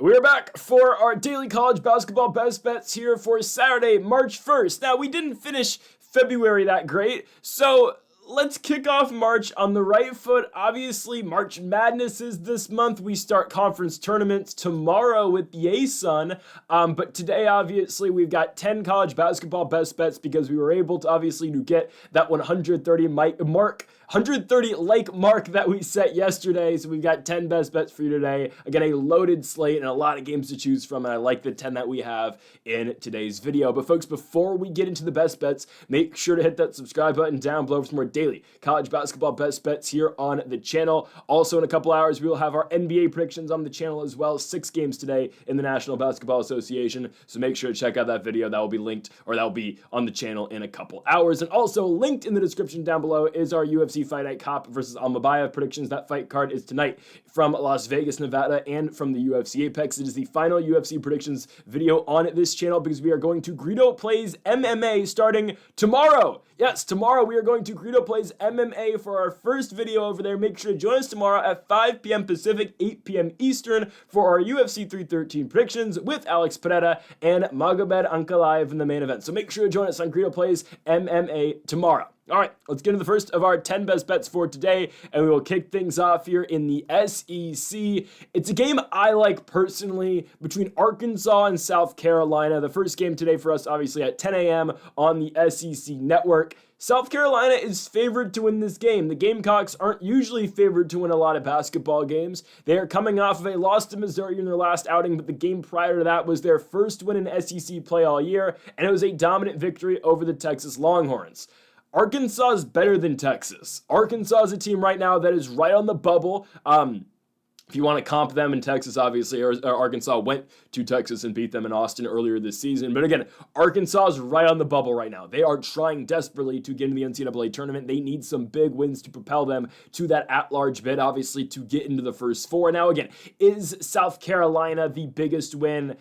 We're back for our daily college basketball best bets here for Saturday, March 1st. Now, we didn't finish February that great, so let's kick off March on the right foot. Obviously, March Madness is this month. We start conference tournaments tomorrow with the ASUN, but today, obviously, we've got 10 college basketball best bets because we were able to obviously get that 130 like mark that we set yesterday. So we've got 10 best bets for you today. Again, a loaded slate and a lot of games to choose from, and I like the 10 that we have in today's video. But folks, before we get into the best bets, make sure to hit that subscribe button down below for some more daily college basketball best bets here on the channel. Also, in a couple hours, we will have our NBA predictions on the channel as well. 6 games today in the National Basketball Association. So make sure to check out that video. That will be linked, or that will be on the channel in a couple hours. And also linked in the description down below is our UFC Fight Night Cop versus Almabayev predictions. That fight card is tonight from Las Vegas, Nevada, and from the UFC Apex. It is the final UFC predictions video on this channel because we are going to Greedo Plays MMA starting tomorrow. Yes, tomorrow we are going to Greedo Plays MMA for our first video over there. Make sure to join us tomorrow at 5 p.m. Pacific, 8 p.m. Eastern for our UFC 313 predictions with Alex Pereira and Magomed Ankalaev in the main event. So make sure to join us on Greedo Plays MMA tomorrow. All right, let's get into the first of our 10 best bets for today, and we will kick things off here in the SEC. It's a game I like personally between Arkansas and South Carolina. The first game today for us, obviously, at 10 a.m. on the SEC Network. South Carolina is favored to win this game. The Gamecocks aren't usually favored to win a lot of basketball games. They are coming off of a loss to Missouri in their last outing, but the game prior to that was their first win in SEC play all year, and it was a dominant victory over the Texas Longhorns. Arkansas is better than Texas. Arkansas is a team right now that is right on the bubble. If you want to comp them in Texas, obviously, Arkansas went to Texas and beat them in Austin earlier this season. But again, Arkansas is right on the bubble right now. They are trying desperately to get into the NCAA tournament. They need some big wins to propel them to that at-large bid, obviously, to get into the first four. Now, again, is South Carolina the biggest win?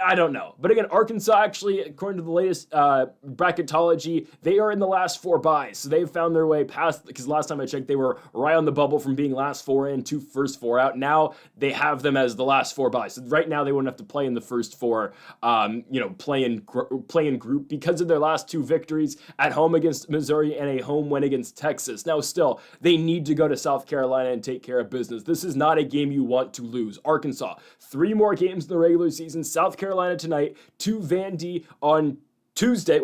I don't know. But again, Arkansas actually, according to the latest bracketology, they are in the last 4 byes. So they've found their way past, because last time I checked, they were right on the bubble from being last 4 in to first 4 out. Now they have them as the last 4 byes. So right now they wouldn't have to play in the first 4, play in group because of their last 2 victories at home against Missouri and a home win against Texas. Now still, they need to go to South Carolina and take care of business. This is not a game you want to lose. Arkansas, 3 more games in the regular season. South Carolina tonight, to Vandy on Tuesday,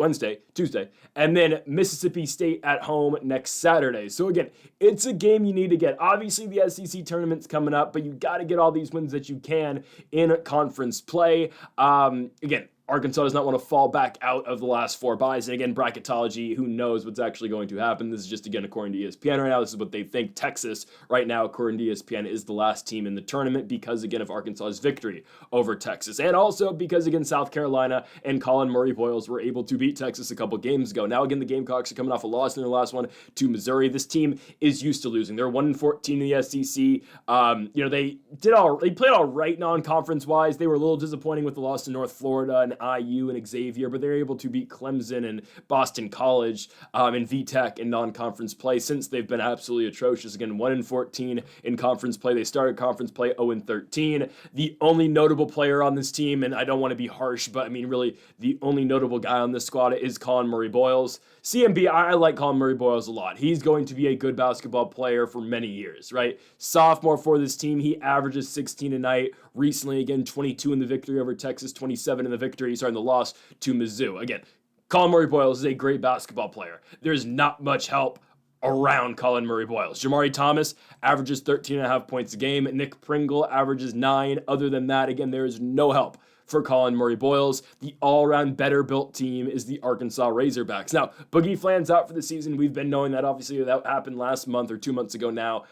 and then Mississippi State at home next Saturday. So again, it's a game you need to get. Obviously, the SEC tournament's coming up, but you got to get all these wins that you can in conference play. Again, Arkansas does not want to fall back out of the last 4 byes. And again, bracketology, who knows what's actually going to happen. This is just, again, according to ESPN right now. This is what they think. Texas, right now, according to ESPN, is the last team in the tournament because, again, of Arkansas's victory over Texas. And also because, again, South Carolina and Colin Murray-Boyles were able to beat Texas a couple games ago. Now, again, the Gamecocks are coming off a loss in their last one to Missouri. This team is used to losing. They're 1-14 in the SEC. They played all right non-conference-wise. They were a little disappointing with the loss to North Florida and IU and Xavier, but they're able to beat Clemson and Boston College and VTech in non-conference play since they've been absolutely atrocious. Again, 1-14 in conference play. They started conference play 0-13. The only notable player on this team, and I don't want to be harsh, but I mean, really, the only notable guy on this squad is Colin Murray-Boyles. CMB, I like Colin Murray-Boyles a lot. He's going to be a good basketball player for many years, right? Sophomore for this team, he averages 16 a night. Recently, again, 22 in the victory over Texas, 27 in the loss to Mizzou. Again, Colin Murray-Boyles is a great basketball player. There's not much help around Colin Murray-Boyles. Jamari Thomas averages 13.5 points a game. Nick Pringle averages 9. Other than that, again, there is no help for Colin Murray-Boyles. The all-around better-built team is the Arkansas Razorbacks. Now, Boogie Flan's out for the season. We've been knowing that, obviously, that happened last month or 2 months ago now.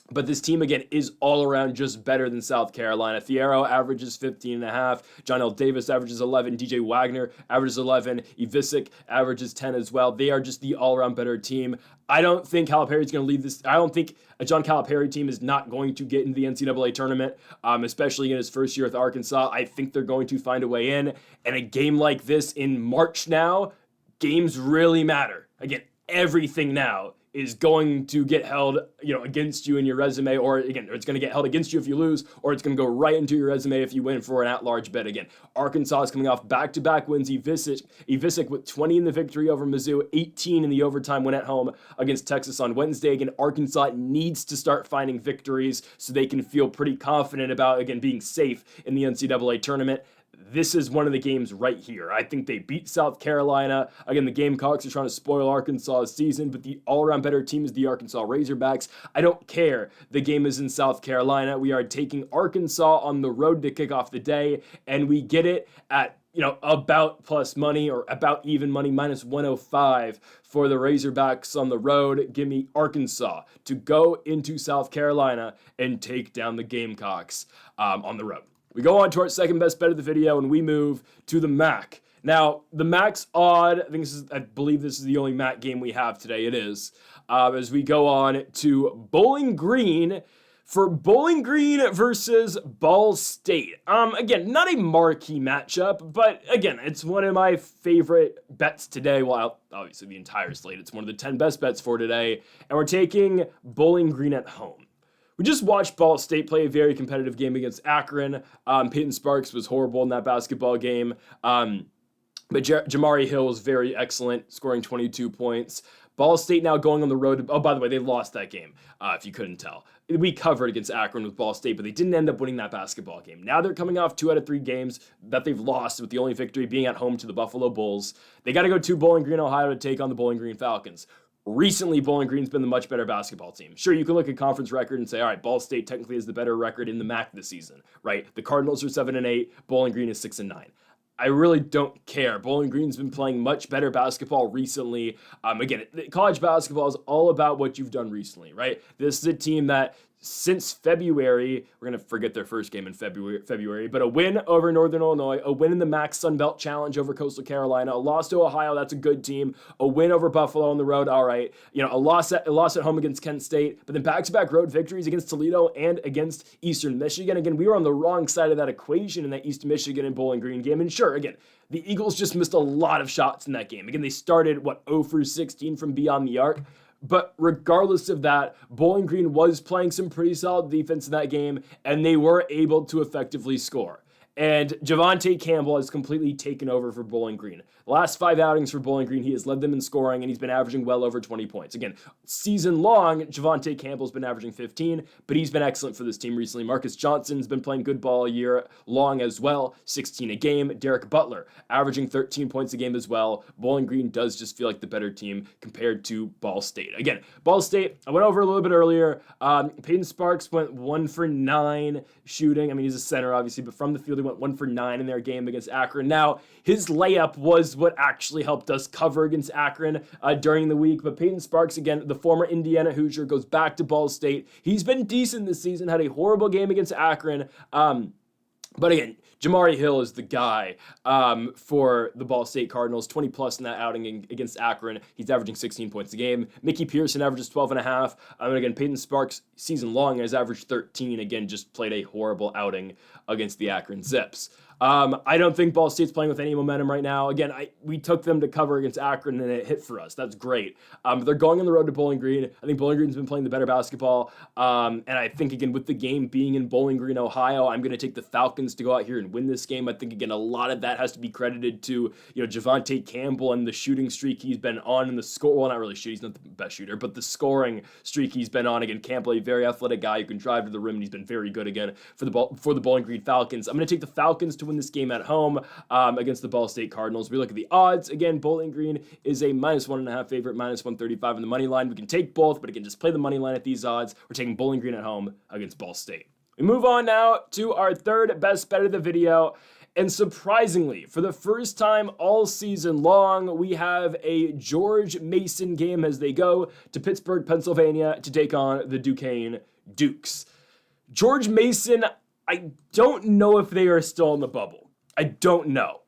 But this team, again, is all around just better than South Carolina. Fierro averages 15.5. John L. Davis averages 11. DJ Wagner averages 11. Ivisic averages 10 as well. They are just the all-around better team. I don't think Calipari's going to leave this. I don't think a John Calipari team is not going to get into the NCAA tournament, especially in his first year with Arkansas. I think they're going to find a way in. And a game like this in March now, games really matter. Again, everything now is going to get held, against you in your resume, or again, it's going to get held against you if you lose, or it's going to go right into your resume if you win for an at-large bid. Again, Arkansas is coming off back-to-back wins. Ivisic with 20 in the victory over Mizzou, 18 in the overtime win at home against Texas on Wednesday. Again, Arkansas needs to start finding victories so they can feel pretty confident about, again, being safe in the NCAA tournament. This is one of the games right here. I think they beat South Carolina. Again, the Gamecocks are trying to spoil Arkansas's season, but the all-around better team is the Arkansas Razorbacks. I don't care. The game is in South Carolina. We are taking Arkansas on the road to kick off the day, and we get it at about plus money or about even money, minus 105 for the Razorbacks on the road. Give me Arkansas to go into South Carolina and take down the Gamecocks on the road. We go on to our second best bet of the video, and we move to the MAC. Now, the MAC's odd. I believe this is the only MAC game we have today. It is. As we go on to Bowling Green for Bowling Green versus Ball State. Again, not a marquee matchup, but again, it's one of my favorite bets today. Well, obviously the entire slate. It's one of the 10 best bets for today, and we're taking Bowling Green at home. We just watched Ball State play a very competitive game against Akron. Peyton Sparks was horrible in that basketball game. But Jamari Hill was very excellent, scoring 22 points. Ball State now going on the road. Oh, by the way, they lost that game, if you couldn't tell. We covered against Akron with Ball State, but they didn't end up winning that basketball game. Now they're coming off 2 out of 3 games that they've lost, with the only victory being at home to the Buffalo Bulls. They got to go to Bowling Green, Ohio to take on the Bowling Green Falcons. Recently, Bowling Green's been the much better basketball team. Sure, you can look at conference record and say, all right, Ball State technically is the better record in the MAC this season, right? The Cardinals are 7-8, Bowling Green is 6-9. I really don't care. Bowling Green's been playing much better basketball recently. Again, college basketball is all about what you've done recently, right? This is a team that since February, we're going to forget their first game in February, but a win over Northern Illinois, a win in the MAC Sun Belt Challenge over Coastal Carolina, a loss to Ohio, that's a good team, a win over Buffalo on the road, all right, a loss at home against Kent State, but then back-to-back road victories against Toledo and against Eastern Michigan. Again, we were on the wrong side of that equation in that East Michigan and Bowling Green game, and sure, again, the Eagles just missed a lot of shots in that game. Again, they started, 0 for 16 from beyond the arc. But regardless of that, Bowling Green was playing some pretty solid defense in that game, and they were able to effectively score. And Javonte Campbell has completely taken over for Bowling Green. The last 5 outings for Bowling Green, he has led them in scoring, and he's been averaging well over 20 points. Again, season long, Javonte Campbell's been averaging 15, but he's been excellent for this team recently. Marcus Johnson's been playing good ball a year long as well, 16 a game. Derek Butler averaging 13 points a game as well. Bowling Green does just feel like the better team compared to Ball State. Again, Ball State, I went over a little bit earlier. Peyton Sparks went 1 for 9 shooting. I mean, he's a center, obviously, but from the field, he went 1 for 9 in their game against Akron. Now, his layup was what actually helped us cover against Akron during the week. But Peyton Sparks, again, the former Indiana Hoosier, goes back to Ball State. He's been decent this season, had a horrible game against Akron. But again, Jamari Hill is the guy for the Ball State Cardinals, 20 plus in that outing against Akron. He's averaging 16 points a game. Mickey Pearson averages 12.5. And again, Peyton Sparks, season long, has averaged 13. Again, just played a horrible outing against the Akron Zips. I don't think Ball State's playing with any momentum right now. Again, we took them to cover against Akron, and it hit for us. That's great. But they're going on the road to Bowling Green. I think Bowling Green's been playing the better basketball. And I think, again, with the game being in Bowling Green, Ohio, I'm going to take the Falcons to go out here and win this game. I think, again, a lot of that has to be credited to, Javonte Campbell and the shooting streak he's been on, and the score. Well, not really shooting. He's not the best shooter, but the scoring streak he's been on. Again, Campbell, a very athletic guy who can drive to the rim, and he's been very good again for the Bowling Green Falcons. I'm going to take the Falcons to win this game at home against the Ball State Cardinals. We look at the odds. Again, Bowling Green is a -1.5 favorite, -135 in the money line. We can take both, but again, just play the money line at these odds. We're taking Bowling Green at home against Ball State. We move on now to our third best bet of the video. And surprisingly, for the first time all season long, we have a George Mason game as they go to Pittsburgh, Pennsylvania to take on the Duquesne Dukes. George Mason, I don't know if they are still in the bubble. I don't know.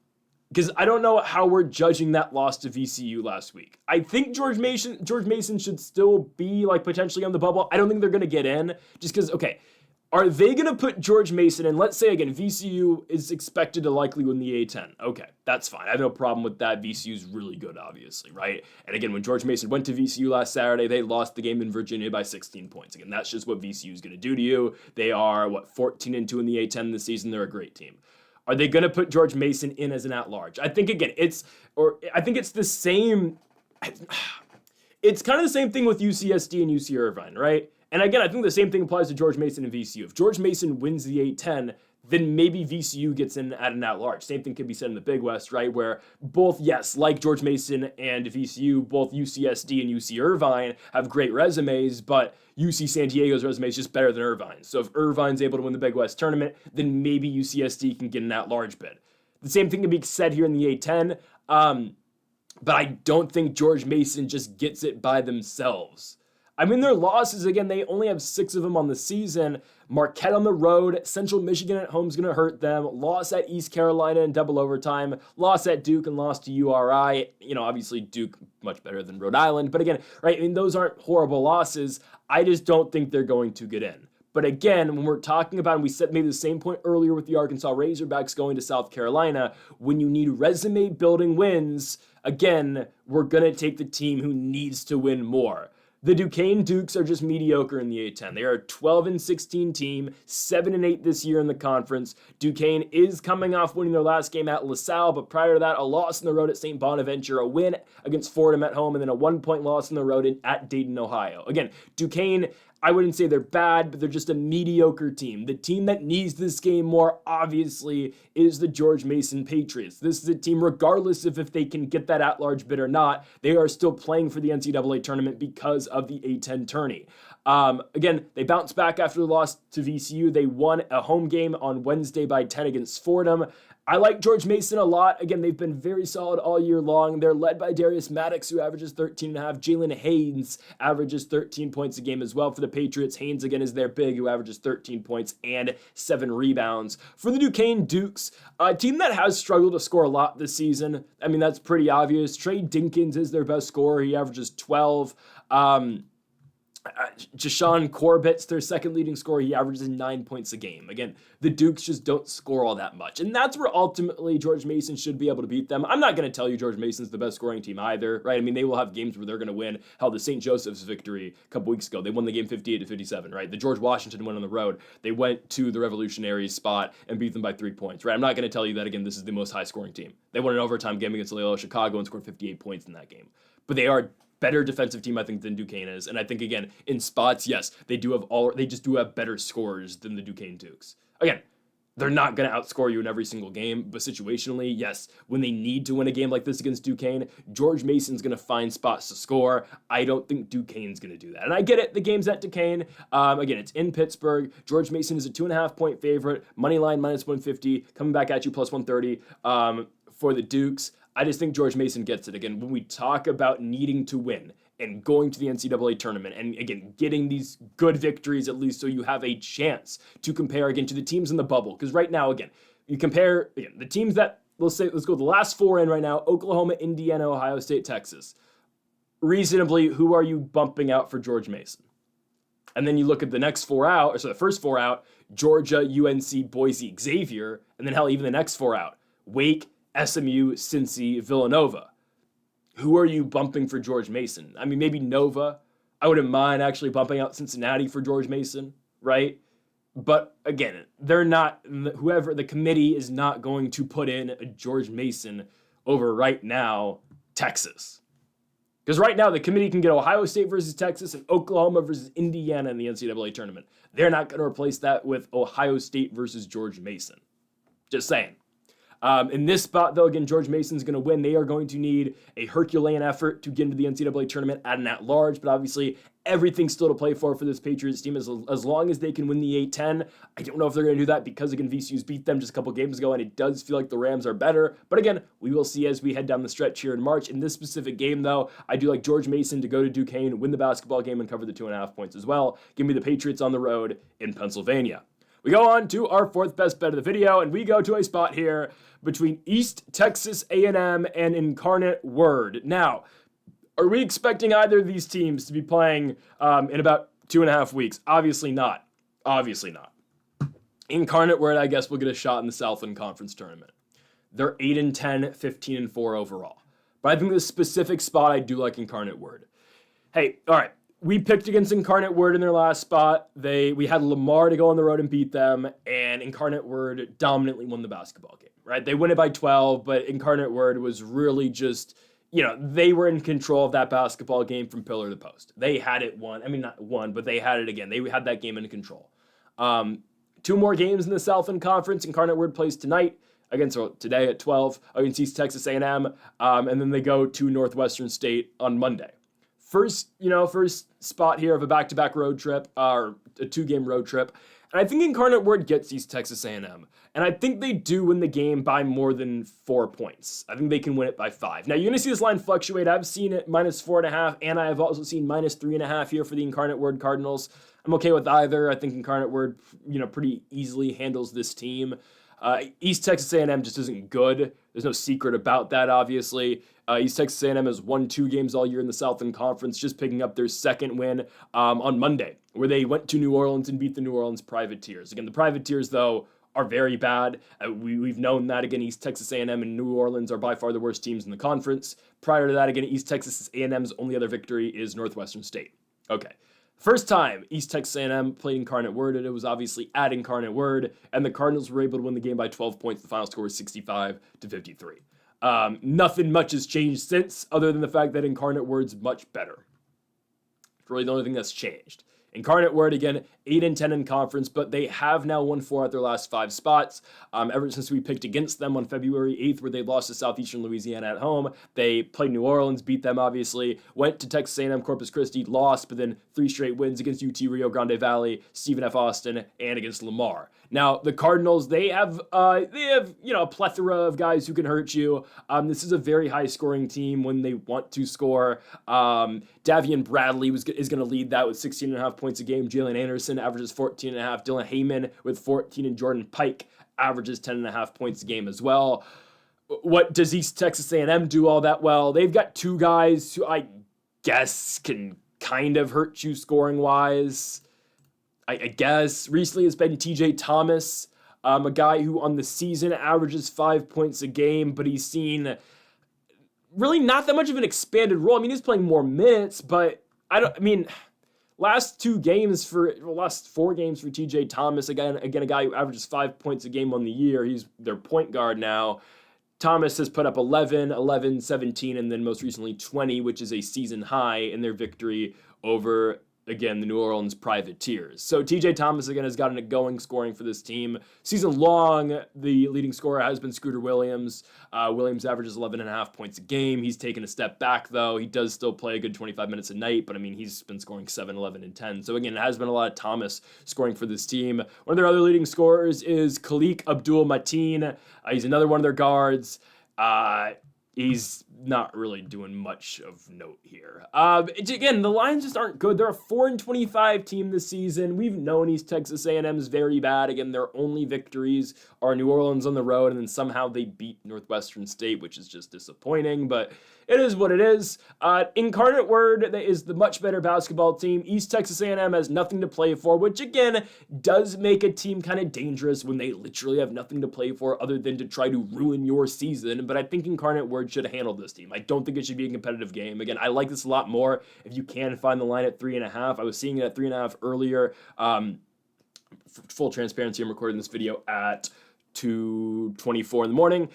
Because I don't know how we're judging that loss to VCU last week. I think George Mason should still be potentially on the bubble. I don't think they're going to get in just because, okay, Are they going to put George Mason in? Let's say, again, VCU is expected to likely win the A10. Okay, that's fine. I have no problem with that. VCU's really good, obviously, right? And again, when George Mason went to VCU last Saturday, they lost the game in Virginia by 16 points. Again, that's just what VCU is going to do to you. They are, 14-2 in the A10 this season. They're a great team. Are they going to put George Mason in as an at-large? I think, again, it's the same. It's kind of the same thing with UCSD and UC Irvine, right? And again, I think the same thing applies to George Mason and VCU. If George Mason wins the A10, then maybe VCU gets in at an at-large. Same thing can be said in the Big West, right? Where both, yes, like George Mason and VCU, both UCSD and UC Irvine have great resumes, but UC San Diego's resume is just better than Irvine's. So if Irvine's able to win the Big West tournament, then maybe UCSD can get an at-large bid. The same thing can be said here in the A10, but I don't think George Mason just gets it by themselves. I mean, their losses, again, they only have 6 of them on the season. Marquette on the road, Central Michigan at home is going to hurt them. Loss at East Carolina in double overtime. Loss at Duke and loss to URI. Obviously Duke much better than Rhode Island. But again, right, I mean, those aren't horrible losses. I just don't think they're going to get in. But again, when we're talking about, and we made the same point earlier with the Arkansas Razorbacks going to South Carolina, when you need resume building wins, again, we're going to take the team who needs to win more. The Duquesne Dukes are just mediocre in the A10. They are a 12-16 team, 7-8 this year in the conference. Duquesne is coming off winning their last game at LaSalle, but prior to that, a loss on the road at St. Bonaventure, a win against Fordham at home, and then a 1-point loss on the road at Dayton, Ohio. Again, Duquesne, I wouldn't say they're bad, but they're just a mediocre team. The team that needs this game more, obviously, is the George Mason Patriots. This is a team, regardless of if they can get that at-large bid or not, they are still playing for the NCAA tournament because of the A10 tourney. Again, they bounced back after the loss to VCU. They won a home game on Wednesday by 10 against Fordham. I like George Mason a lot. Again, they've been very solid all year long. They're led by Darius Maddox, who averages 13.5. Jalen Haynes averages 13 points a game as well for the Patriots. Haynes, again, is their big, who averages 13 points and 7 rebounds. For the Duquesne Dukes, a team that has struggled to score a lot this season. I mean, that's pretty obvious. Trey Dinkins is their best scorer. He averages 12. Jashawn Corbett's their second leading scorer. He averages 9 points a game. Again, the Dukes just don't score all that much. And that's where ultimately George Mason should be able to beat them. I'm not going to tell you George Mason's the best scoring team either, right? I mean, they will have games where they're going to win. Hell, the St. Joseph's victory a couple weeks ago, they won the game 58-57, right? The George Washington win on the road. They went to the Revolutionaries spot and beat them by 3 points, right? I'm not going to tell you that, again, this is the most high scoring team. They won an overtime game against Loyola Chicago and scored 58 points in that game. But they are better defensive team, I think, than Duquesne is. And I think, again, in spots, yes, they just do have better scorers than the Duquesne Dukes. Again, they're not going to outscore you in every single game, but situationally, yes, when they need to win a game like this against Duquesne, George Mason's going to find spots to score. I don't think Duquesne's going to do that. And I get it, the game's at Duquesne. Again, it's in Pittsburgh. George Mason is a 2.5-point favorite. Money line minus 150, coming back at you plus 130 for the Dukes. I just think George Mason gets it. Again, when we talk about needing to win and going to the NCAA tournament and, again, getting these good victories, at least so you have a chance to compare, again, to the teams in the bubble. Because right now, again, you compare, again, the teams that, let's go the last 4 in right now: Oklahoma, Indiana, Ohio State, Texas. Reasonably, who are you bumping out for George Mason? And then you look at the next 4 out, or so the first 4 out: Georgia, UNC, Boise, Xavier, and then hell, even the next 4 out: Wake, SMU, Cincy, Villanova. Who are you bumping for George Mason? I mean, maybe Nova. I wouldn't mind actually bumping out Cincinnati for George Mason, right? But again, they're not, whoever, the committee is not going to put in a George Mason over right now, Texas. Because right now, the committee can get Ohio State versus Texas and Oklahoma versus Indiana in the NCAA tournament. They're not going to replace that with Ohio State versus George Mason. Just saying. In this spot, though, again, George Mason's going to win. They are going to need a Herculean effort to get into the NCAA tournament at an at-large, but obviously everything's still to play for this Patriots team as long as they can win the A10. I don't know if they're going to do that because, again, VCU's beat them just a couple games ago, and it does feel like the Rams are better. But again, we will see as we head down the stretch here in March. In this specific game, though, I do like George Mason to go to Duquesne, win the basketball game, and cover the 2.5 points as well. Give me the Patriots on the road in Pennsylvania. We go on to our 4th best bet of the video, and we go to a spot here between East Texas A&M and Incarnate Word. Now, are we expecting either of these teams to be playing in about 2.5 weeks? Obviously not. Obviously not. Incarnate Word, I guess, will get a shot in the Southland Conference tournament. They're 8-10, 15-4 overall. But I think the specific spot I do like Incarnate Word. Hey, all right. We picked against Incarnate Word in their last spot. We had Lamar to go on the road and beat them, and Incarnate Word dominantly won the basketball game, right? They win it by 12, but Incarnate Word was really just, they were in control of that basketball game from pillar to post. They had it won. I mean, not won, but they had it again. They had that game in control. 2 more games in the Southland Conference. Incarnate Word plays tonight today at 12 against East Texas A&M, and then they go to Northwestern State on Monday. First spot here of a back-to-back road trip, or a 2-game road trip. And I think Incarnate Word gets East Texas A&M. And I think they do win the game by more than 4 points. I think they can win it by 5. Now, you're going to see this line fluctuate. I've seen it -4.5, and I have also seen -3.5 here for the Incarnate Word Cardinals. I'm okay with either. I think Incarnate Word, pretty easily handles this team. East Texas A&M just isn't good. There's no secret about that, obviously. East Texas A&M has won 2 games all year in the Southland Conference, just picking up their second win on Monday, where they went to New Orleans and beat the New Orleans Privateers. Again, the Privateers, though, are very bad. We've known that. Again, East Texas A&M and New Orleans are by far the worst teams in the conference. Prior to that, again, East Texas A&M's only other victory is Northwestern State. Okay. First time East Texas A&M played Incarnate Word, and it was obviously at Incarnate Word, and the Cardinals were able to win the game by 12 points. The final score was 65-53. Nothing much has changed since, other than the fact that Incarnate Word's much better. It's really the only thing that's changed. Incarnate Word, again, 8-10 in conference, but they have now won 4 out their last 5 spots. Ever since we picked against them on February 8th, where they lost to Southeastern Louisiana at home. They played New Orleans, beat them, obviously. Went to Texas A&M Corpus Christi, lost, but then 3 straight wins against UT Rio Grande Valley, Stephen F. Austin, and against Lamar. Now, the Cardinals, they have a plethora of guys who can hurt you. This is a very high-scoring team when they want to score. Davian Bradley is going to lead that with 16.5 points a game. Jalen Anderson averages 14.5. Dylan Heyman with 14, and Jordan Pike averages 10.5 points a game as well. What does East Texas A&M do all that well? They've got 2 guys who I guess can kind of hurt you scoring-wise. I guess recently it's been TJ Thomas, a guy who on the season averages 5 points a game, but he's seen really not that much of an expanded role. I mean, he's playing more minutes, but last 4 games for TJ Thomas, again a guy who averages 5 points a game on the year. He's their point guard now. Thomas has put up 11, 17, and then most recently 20, which is a season high in their victory over, again, the New Orleans Privateers. So TJ Thomas, again, has gotten it going scoring for this team. Season long, the leading scorer has been Scooter Williams. Williams averages 11.5 points a game. He's taken a step back, though. He does still play a good 25 minutes a night, but, he's been scoring 7, 11, and 10. So, again, it has been a lot of Thomas scoring for this team. One of their other leading scorers is Khalik Abdul-Mateen. He's another one of their guards. He's not really doing much of note here. Again, the Lions just aren't good. They're a 4-25 team this season. We've known East Texas A&M is very bad. Again, their only victories are New Orleans on the road, and then somehow they beat Northwestern State, which is just disappointing, but it is what it is. Incarnate Word is the much better basketball team. East Texas A&M has nothing to play for, which, again, does make a team kind of dangerous when they literally have nothing to play for other than to try to ruin your season, but I think Incarnate Word should handle this team. I don't think it should be a competitive game. Again, I like this a lot more if you can find the line at 3.5. I was seeing it at 3.5 earlier. For full transparency, I'm recording this video at 2:24 in the morning.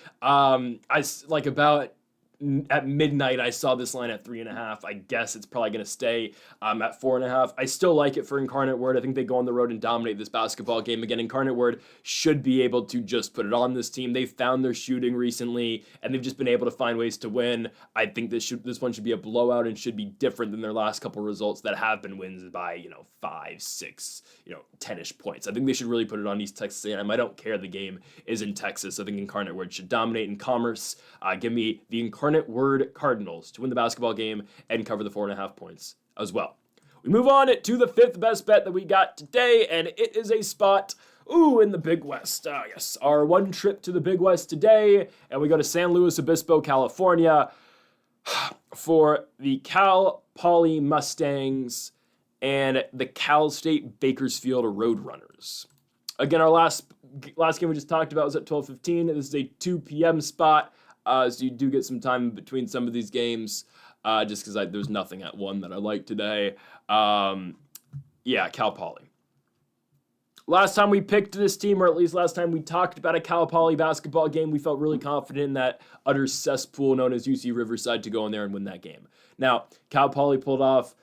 At midnight, I saw this line at 3.5. I guess it's probably going to stay at 4.5. I still like it for Incarnate Word. I think they go on the road and dominate this basketball game. Again, Incarnate Word should be able to just put it on this team. They've found their shooting recently, and they've just been able to find ways to win. I think this one should be a blowout and should be different than their last couple results that have been wins by 5, 6, 10-ish points. I think they should really put it on East Texas A&M. I don't care the game is in Texas. I think Incarnate Word should dominate in Commerce. Give me the Incarnate Word Cardinals to win the basketball game and cover the 4.5 points as well. We move on to the 5th best bet that we got today, and it is a spot in the Big West. Yes, our one trip to the Big West today, and we go to San Luis Obispo, California for the Cal Poly Mustangs and the Cal State Bakersfield Roadrunners. Again, our last game we just talked about was at 12:15. This is a 2 p.m. spot, so you do get some time between some of these games, just because there's nothing at 1 that I like today. Yeah, Cal Poly. Last time we picked this team, or at least last time we talked about a Cal Poly basketball game, we felt really confident in that utter cesspool known as UC Riverside to go in there and win that game. Now, Cal Poly pulled off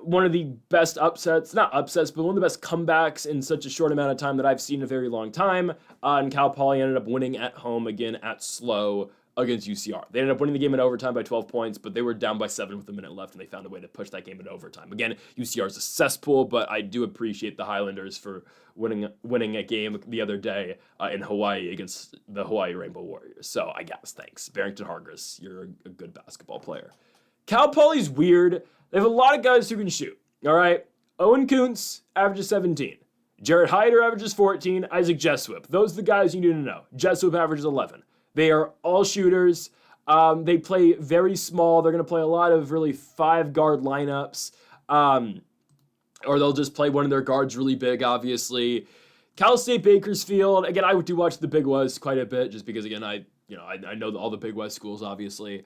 one of the best upsets, not upsets, but one of the best comebacks in such a short amount of time that I've seen in a very long time. And Cal Poly ended up winning at home again at SLO against UCR. They ended up winning the game in overtime by 12 points, but they were down by 7 with a minute left, and they found a way to push that game in overtime. Again, UCR is a cesspool, but I do appreciate the Highlanders for winning a game the other day in Hawaii against the Hawaii Rainbow Warriors. So I guess thanks. Barrington Hargis, you're a good basketball player. Cal Poly's weird. They have a lot of guys who can shoot, all right? Owen Kuntz averages 17. Jared Hyder averages 14. Isaac Jessup. Those are the guys you need to know. Jessup averages 11. They are all shooters. They play very small. They're going to play a lot of really 5-guard lineups, or they'll just play one of their guards really big, obviously. Cal State Bakersfield, again, I do watch the Big West quite a bit just because, again, I know all the Big West schools, obviously.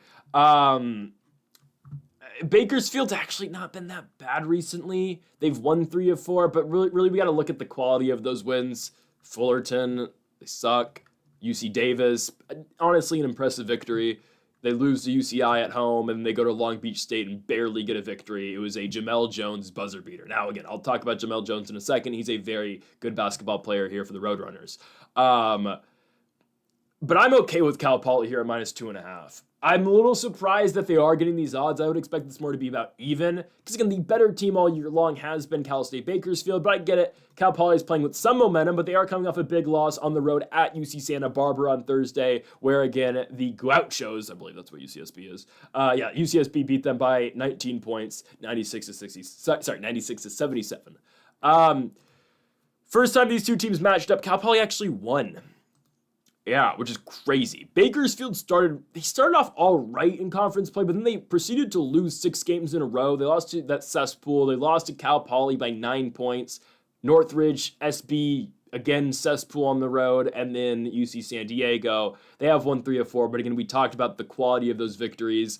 Bakersfield's actually not been that bad recently. They've won 3 of 4, but really we got to look at the quality of those wins. Fullerton, they suck. UC Davis, honestly an impressive victory. They lose to UCI at home, and they go to Long Beach State and barely get a victory. It was a Jamel Jones buzzer beater. Now, again, I'll talk about Jamel Jones in a second. He's a very good basketball player here for the Roadrunners. But I'm okay with Cal Poly here at -2.5. I'm a little surprised that they are getting these odds. I would expect this more to be about even. Because, again, the better team all year long has been Cal State Bakersfield. But I get it. Cal Poly is playing with some momentum, but they are coming off a big loss on the road at UC Santa Barbara on Thursday, where, again, the Gauchos, I believe that's what UCSB is. UCSB beat them by 19 points, 96 to 77. First time these two teams matched up, Cal Poly actually won. Yeah, which is crazy. Bakersfield started off all right in conference play, but then they proceeded to lose 6 games in a row. They lost to that cesspool. They lost to Cal Poly by 9 points. Northridge, SB, again, cesspool on the road, and then UC San Diego. They have won 3 of 4, but again, we talked about the quality of those victories.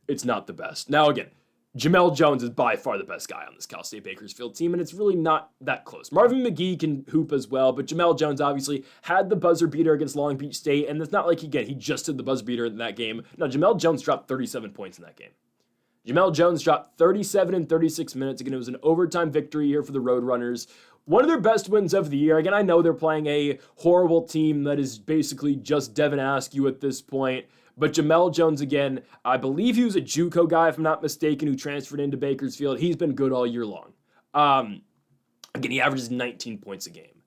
It's not the best. Now, again, Jamel Jones is by far the best guy on this Cal State Bakersfield team, and it's really not that close. Marvin McGee can hoop as well, but Jamel Jones obviously had the buzzer beater against Long Beach State, and it's not like, he just did the buzzer beater in that game. No, Jamel Jones dropped 37 points in that game. Jamel Jones dropped 37 in 36 minutes. Again, it was an overtime victory here for the Roadrunners. One of their best wins of the year. Again, I know they're playing a horrible team that is basically just Devin Askew at this point. But Jamel Jones, again, I believe he was a JUCO guy, if I'm not mistaken, who transferred into Bakersfield. He's been good all year long. Again, he averages 19 points a game.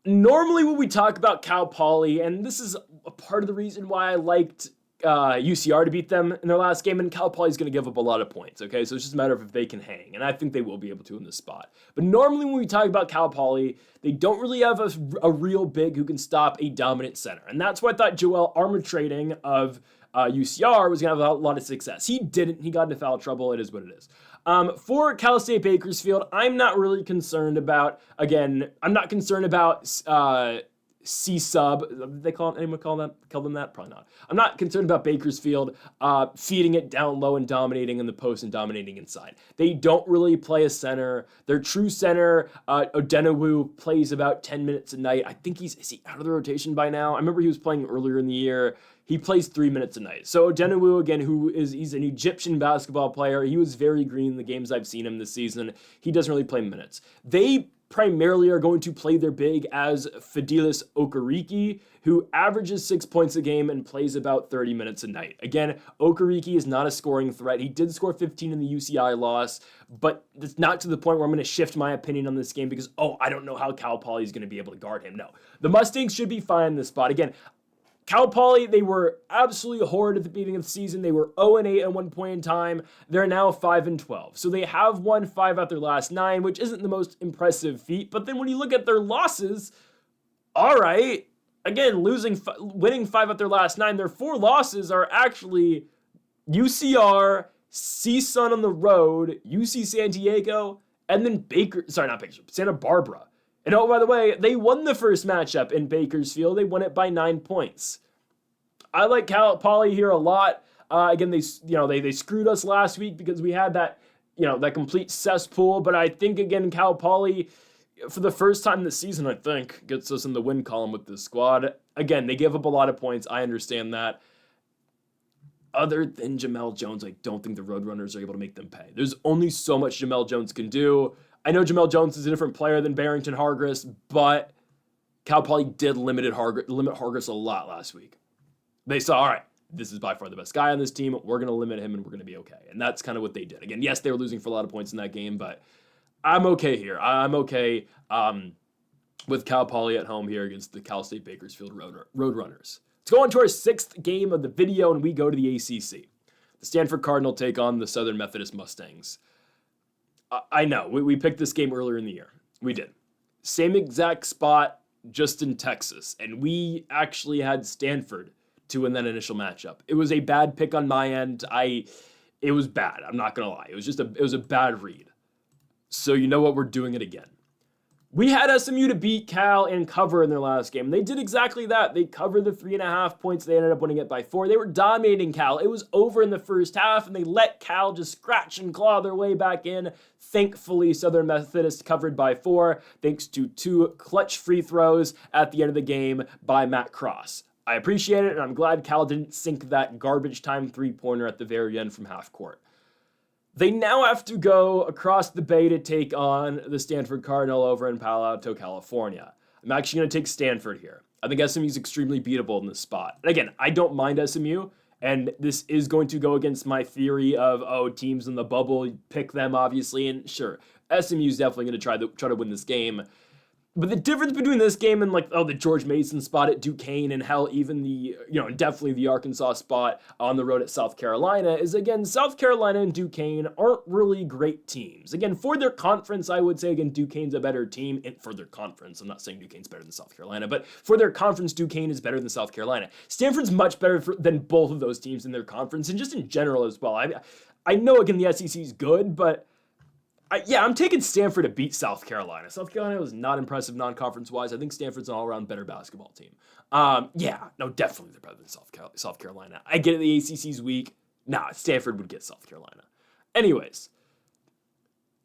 Normally when we talk about Cal Poly, and this is a part of the reason why I liked UCR to beat them in their last game, and Cal Poly is going to give up a lot of points, okay? So it's just a matter of if they can hang, and I think they will be able to in this spot. But normally when we talk about Cal Poly, they don't really have a real big who can stop a dominant center, and that's why I thought Joel Armatrading of UCR was going to have a lot of success. He didn't. He got into foul trouble. It is what it is. For Cal State Bakersfield, I'm not really concerned about, again, I'm not concerned about C-sub. Did they call them that? Probably not. I'm not concerned about Bakersfield feeding it down low and dominating in the post and dominating inside. They don't really play a center. Their true center, Odenewu, plays about 10 minutes a night. I think is he out of the rotation by now? I remember he was playing earlier in the year. He plays 3 minutes a night. So Odenewu, again, he's an Egyptian basketball player. He was very green in the games I've seen him this season. He doesn't really play minutes. They primarily are going to play their big as Fidelis Okereke, who averages 6 points a game and plays about 30 minutes a night. Again, Okereke is not a scoring threat. He did score 15 in the UCI loss, but it's not to the point where I'm going to shift my opinion on this game because, I don't know how Cal Poly is going to be able to guard him. No, the Mustangs should be fine in this spot. Again, Cal Poly, they were absolutely horrid at the beginning of the season. They were 0-8 at one point in time. They're now 5-12. So they have won 5 out their last 9, which isn't the most impressive feat. But then when you look at their losses, all right, again, winning 5 out their last 9, their 4 losses are actually UCR, CSUN on the road, UC San Diego, and then Santa Barbara. And oh, by the way, they won the first matchup in Bakersfield. They won it by 9 points. I like Cal Poly here a lot. Again, they screwed us last week because we had that complete cesspool. But I think again, Cal Poly, for the first time this season, I think gets us in the win column with this squad. Again, they give up a lot of points. I understand that. Other than Jamel Jones, I don't think the Roadrunners are able to make them pay. There's only so much Jamel Jones can do. I know Jamel Jones is a different player than Barrington Hargis, but Cal Poly did limit Hargis a lot last week. They saw, all right, this is by far the best guy on this team. We're going to limit him and we're going to be okay. And that's kind of what they did. Again, yes, they were losing for a lot of points in that game, but I'm okay here. I'm okay with Cal Poly at home here against the Cal State Bakersfield Roadrunners. Let's go on to our sixth game of the video, and we go to the ACC. The Stanford Cardinal take on the Southern Methodist Mustangs. I know, we picked this game earlier in the year. We did. Same exact spot, just in Texas. And we actually had Stanford to win that initial matchup. It was a bad pick on my end. It was bad. I'm not going to lie. It was a bad read. So you know what? We're doing it again. We had SMU to beat Cal and cover in their last game. They did exactly that. They covered the 3.5 points. They ended up winning it by 4. They were dominating Cal. It was over in the first half, and they let Cal just scratch and claw their way back in. Thankfully, Southern Methodist covered by 4, thanks to 2 clutch free throws at the end of the game by Matt Cross. I appreciate it, and I'm glad Cal didn't sink that garbage time 3-pointer at the very end from half court. They now have to go across the bay to take on the Stanford Cardinal over in Palo Alto, California. I'm actually going to take Stanford here. I think SMU is extremely beatable in this spot. And again, I don't mind SMU, and this is going to go against my theory of, teams in the bubble, pick them, obviously, and sure, SMU is definitely going to try to win this game. But the difference between this game and the George Mason spot at Duquesne and hell, even definitely the Arkansas spot on the road at South Carolina is, again, South Carolina and Duquesne aren't really great teams. Again, for their conference, I would say, again, Duquesne's a better team for their conference. I'm not saying Duquesne's better than South Carolina, but for their conference, Duquesne is better than South Carolina. Stanford's much better than both of those teams in their conference and just in general as well. I know, again, the SEC is good, but I'm taking Stanford to beat South Carolina. South Carolina was not impressive non-conference-wise. I think Stanford's an all-around better basketball team. Definitely they're better than South Carolina. I get it, the ACC's weak. Stanford would get South Carolina. Anyways,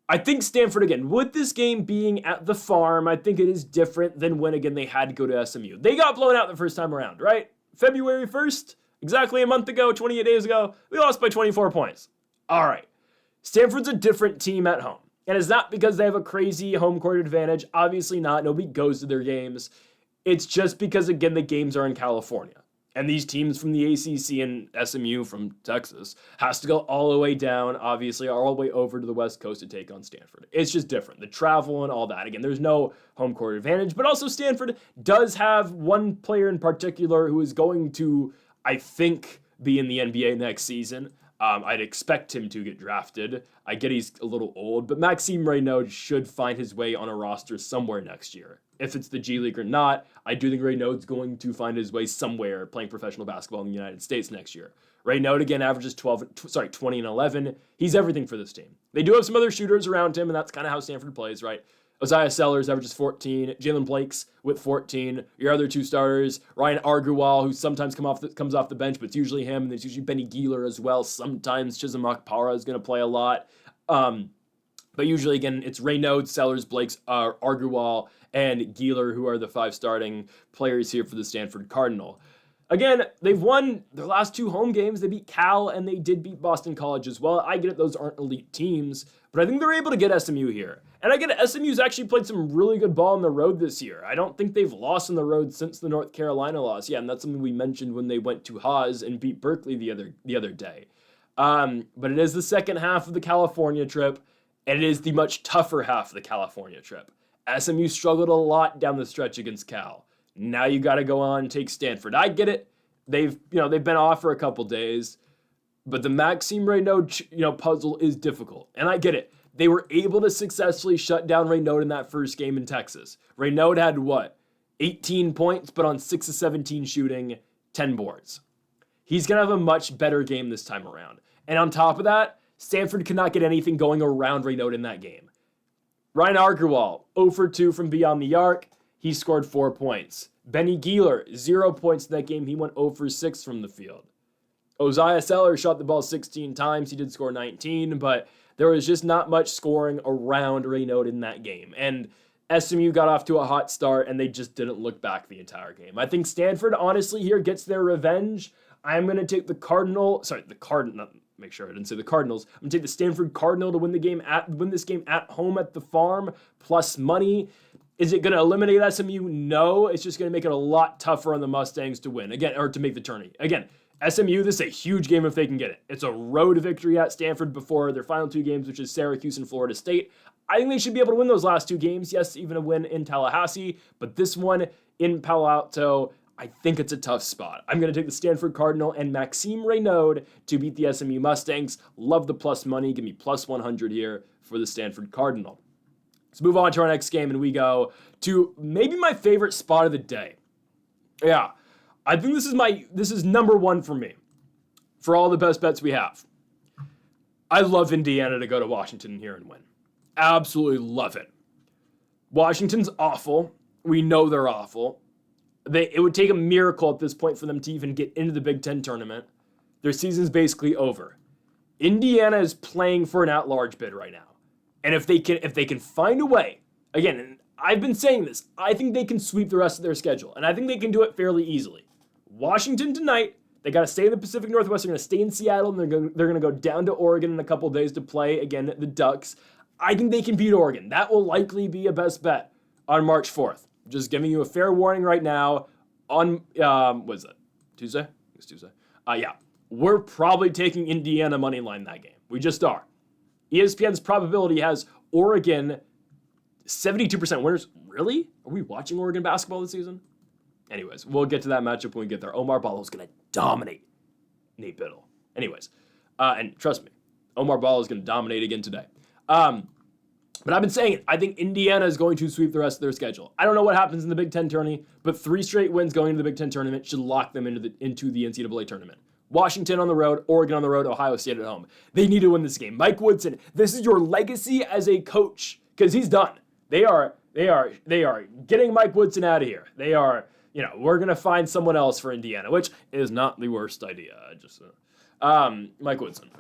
I think Stanford, again, with this game being at the farm, I think it is different than when, again, they had to go to SMU. They got blown out the first time around, right? February 1st, exactly a month ago, 28 days ago, we lost by 24 points. All right. Stanford's a different team at home. And it's not because they have a crazy home court advantage. Obviously not. Nobody goes to their games. It's just because, again, the games are in California. And these teams from the ACC and SMU from Texas has to go all the way down, obviously, all the way over to the West Coast to take on Stanford. It's just different. The travel and all that. Again, there's no home court advantage. But also Stanford does have one player in particular who is going to, I think, be in the NBA next season. I'd expect him to get drafted. I get he's a little old, but Maxime Reynaud should find his way on a roster somewhere next year. If it's the G League or not, I do think Reynaud's going to find his way somewhere playing professional basketball in the United States next year. Reynaud, again, averages 20 and 11. He's everything for this team. They do have some other shooters around him, and that's kind of how Stanford plays, right? Isaiah Sellers averages 14. Jalen Blakes with 14. Your other 2 starters, Ryan Arguwal, who sometimes comes off the bench, but it's usually him. And there's usually Benny Geeler as well. Sometimes Chisholm Akpara is going to play a lot. But usually, again, it's Reynaud, Sellers, Blakes, Arguwal, and Geeler, who are the 5 starting players here for the Stanford Cardinal. Again, they've won their last 2 home games. They beat Cal, and they did beat Boston College as well. I get it, those aren't elite teams, but I think they're able to get SMU here. And I get it, SMU's actually played some really good ball on the road this year. I don't think they've lost on the road since the North Carolina loss. Yeah, and that's something we mentioned when they went to Haas and beat Berkeley the other day. But it is the second half of the California trip, and it is the much tougher half of the California trip. SMU struggled a lot down the stretch against Cal. Now you got to go on and take Stanford. I get it. They've been off for a couple days, but the Maxime Reynaud, puzzle is difficult. And I get it. They were able to successfully shut down Reynaud in that first game in Texas. Reynaud had 18 points, but on 6 of 17 shooting, 10 boards. He's going to have a much better game this time around. And on top of that, Stanford could not get anything going around Reynaud in that game. Ryan Argerwal, 0 for 2 from beyond the arc. He scored 4 points. Benny Gieler, 0 points in that game. He went 0 for 6 from the field. Oziah Seller shot the ball 16 times. He did score 19, but there was just not much scoring around Raynaud in that game. And SMU got off to a hot start, and they just didn't look back the entire game. I think Stanford, honestly, here gets their revenge. I'm going to take the Cardinals. Make sure I didn't say the Cardinals. I'm going to take the Stanford Cardinal to win this game at home at the Farm, plus money. Is it going to eliminate SMU? No. It's just going to make it a lot tougher on the Mustangs to win, again, or to make the tourney. Again, SMU, this is a huge game if they can get it. It's a road victory at Stanford before their final 2 games, which is Syracuse and Florida State. I think they should be able to win those last 2 games. Yes, even a win in Tallahassee, but this one in Palo Alto, I think it's a tough spot. I'm going to take the Stanford Cardinal and Maxime Raynaud to beat the SMU Mustangs. Love the plus money. Give me plus 100 here for the Stanford Cardinal. Let's move on to our next game, and we go to maybe my favorite spot of the day. Yeah, I think this is number 1 for me for all the best bets we have. I love Indiana to go to Washington here and win. Absolutely love it. Washington's awful. We know they're awful. It would take a miracle at this point for them to even get into the Big Ten tournament. Their season's basically over. Indiana is playing for an at-large bid right now. And if they can find a way, again, and I've been saying this, I think they can sweep the rest of their schedule. And I think they can do it fairly easily. Washington tonight, they got to stay in the Pacific Northwest. They're going to stay in Seattle, and they're going to go down to Oregon in a couple days to play, again, the Ducks. I think they can beat Oregon. That will likely be a best bet on March 4th. Just giving you a fair warning right now on, what is that, Tuesday? It's Tuesday. Yeah, we're probably taking Indiana money line that game. We just are. ESPN's probability has Oregon 72% winners. Really? Are we watching Oregon basketball this season? Anyways, we'll get to that matchup when we get there. Omar Ballo's going to dominate Nate Biddle. Anyways, and trust me, Omar Ballo is going to dominate again today. But I've been saying it. I think Indiana is going to sweep the rest of their schedule. I don't know what happens in the Big Ten tourney, but 3 straight wins going into the Big Ten tournament should lock them into the NCAA tournament. Washington on the road, Oregon on the road, Ohio State at home. They need to win this game. Mike Woodson, this is your legacy as a coach, because he's done. They are getting Mike Woodson out of here. They are, we're gonna find someone else for Indiana, which is not the worst idea. Mike Woodson.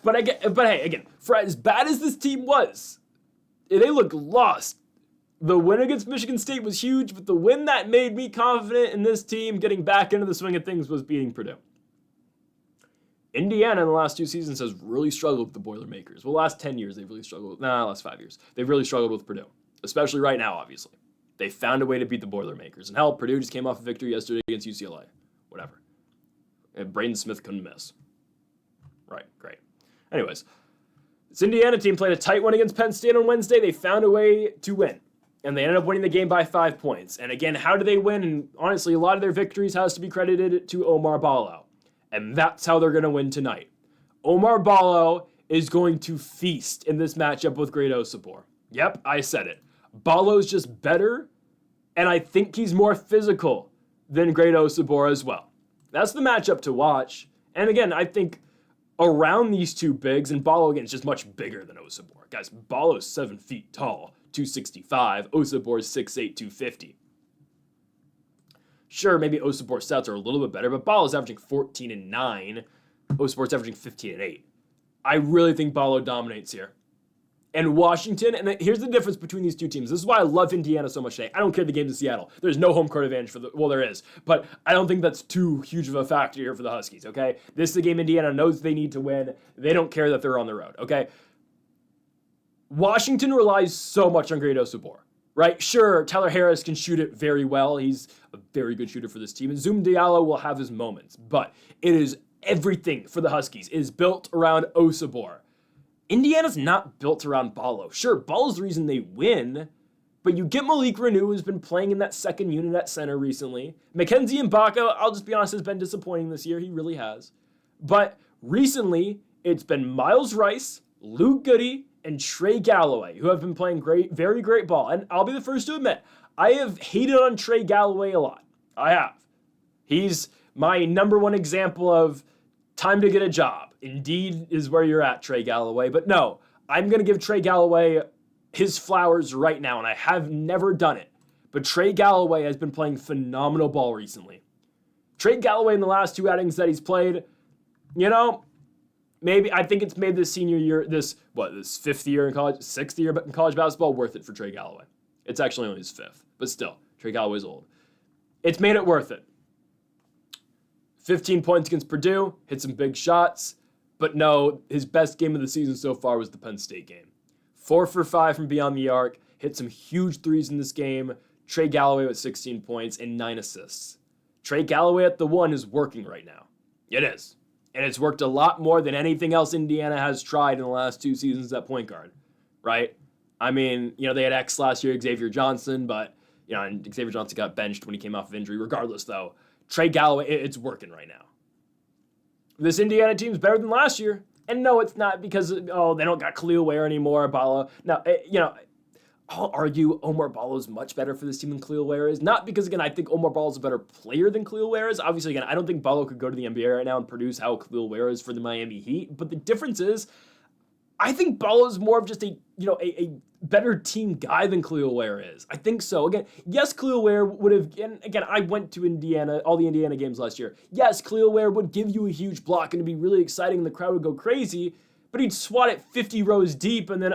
But hey, again, for as bad as this team was, they looked lost. The win against Michigan State was huge, but the win that made me confident in this team getting back into the swing of things was beating Purdue. Indiana in the last 2 seasons has really struggled with the Boilermakers. Well, last 10 years they've really struggled. Last 5 years. They've really struggled with Purdue, especially right now, obviously. They found a way to beat the Boilermakers. And hell, Purdue just came off a victory yesterday against UCLA. Whatever. And Braden Smith couldn't miss. Right, great. Anyways, this Indiana team played a tight one against Penn State on Wednesday. They found a way to win, and they ended up winning the game by 5 points. And again, how do they win? And honestly, a lot of their victories has to be credited to Omar Ballo, and that's how they're going to win tonight. Omar Ballo is going to feast in this matchup with Greedo Sabor. Yep, I said it. Ballo's just better, and I think he's more physical than Greedo Sabor as well. That's the matchup to watch. And again, I think around these 2 bigs, and Ballo, again, is just much bigger than Osabor. Guys, Ballo's 7 feet tall, 265. Osabor's 6'8", 250. Sure, maybe Osabor's stats are a little bit better, but Ballo's averaging 14 and 9. Osabor's averaging 15 and 8. I really think Ballo dominates here. And Washington, and here's the difference between these 2 teams. This is why I love Indiana so much today. I don't care the game's in Seattle. There's no home court advantage there is. But I don't think that's too huge of a factor here for the Huskies, okay? This is a game Indiana knows they need to win. They don't care that they're on the road, okay? Washington relies so much on Greedo Sabor, right? Sure, Tyler Harris can shoot it very well. He's a very good shooter for this team. And Zoom Diallo will have his moments. But it is everything for the Huskies. It is built around Osabor. Indiana's not built around Ballo. Sure, Ballo's the reason they win, but you get Malik Renew, who's been playing in that second unit at center recently. Mackenzie Mbaka, I'll just be honest, has been disappointing this year. He really has. But recently, it's been Miles Rice, Luke Goody, and Trey Galloway, who have been playing very great ball. And I'll be the first to admit, I have hated on Trey Galloway a lot. I have. He's my number 1 example of time to get a job. Indeed is where you're at, Trey Galloway. But no, I'm going to give Trey Galloway his flowers right now, and I have never done it. But Trey Galloway has been playing phenomenal ball recently. Trey Galloway in the last 2 outings that he's played, maybe I think it's made this senior year, this 5th year in college, 6th year in college basketball worth it for Trey Galloway. It's actually only his 5th, but still, Trey Galloway's old. It's made it worth it. 15 points against Purdue, hit some big shots, but no, his best game of the season so far was the Penn State game. 4 for 5 from beyond the arc, hit some huge threes in this game. Trey Galloway with 16 points and 9 assists. Trey Galloway at the 1 is working right now. It is. And it's worked a lot more than anything else Indiana has tried in the last 2 seasons at point guard, right? I mean, they had X last year, Xavier Johnson, but, and Xavier Johnson got benched when he came off of injury. Regardless, though, Trey Galloway, it's working right now. This Indiana team's better than last year. And no, it's not because, they don't got Khalil Ware anymore, Balla. No, I'll argue Omar Balla is much better for this team than Khalil Ware is. Not because, again, I think Omar Balla is a better player than Khalil Ware is. Obviously, again, I don't think Balla could go to the NBA right now and produce how Khalil Ware is for the Miami Heat. But the difference is, I think Balla is more of just a better team guy than Khalil Ware is. I think so. Again, yes, Khalil Ware would have, and again, I went to Indiana, all the Indiana games last year. Yes, Khalil Ware would give you a huge block and it'd be really exciting and the crowd would go crazy, but he'd swat it 50 rows deep and then,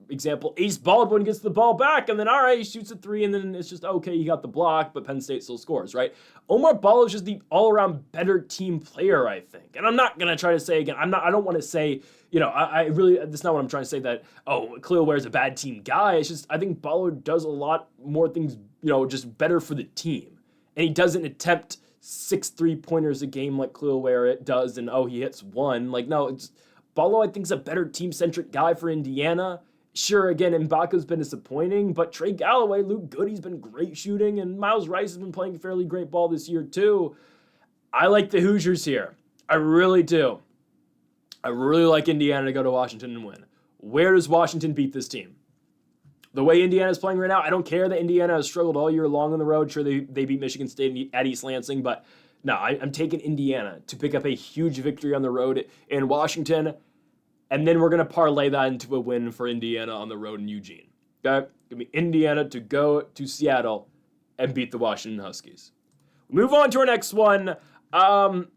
example, Ace Baldwin gets the ball back and then, all right, he shoots a 3 and then it's just, okay, he got the block, but Penn State still scores, right? Omar Balla is just the all-around better team player, I think. And I'm not going to try to say, again, I don't want to say, that's not what I'm trying to say that, Khalil Ware is a bad team guy. It's just, I think Balla does a lot more things, just better for the team. And he doesn't attempt 6 3-pointers a game like Khalil Ware does and, he hits 1. Like, no, Balla, I think, is a better team-centric guy for Indiana. Sure, again, M'Baku's been disappointing, but Trey Galloway, Luke Goody's been great shooting, and Miles Rice has been playing fairly great ball this year, too. I like the Hoosiers here. I really do. I really like Indiana to go to Washington and win. Where does Washington beat this team? The way Indiana's playing right now, I don't care that Indiana has struggled all year long on the road. Sure, they beat Michigan State at East Lansing, but no, I'm taking Indiana to pick up a huge victory on the road in Washington. And then we're going to parlay that into a win for Indiana on the road in Eugene. Okay? Give me Indiana to go to Seattle and beat the Washington Huskies. Move on to our next one. For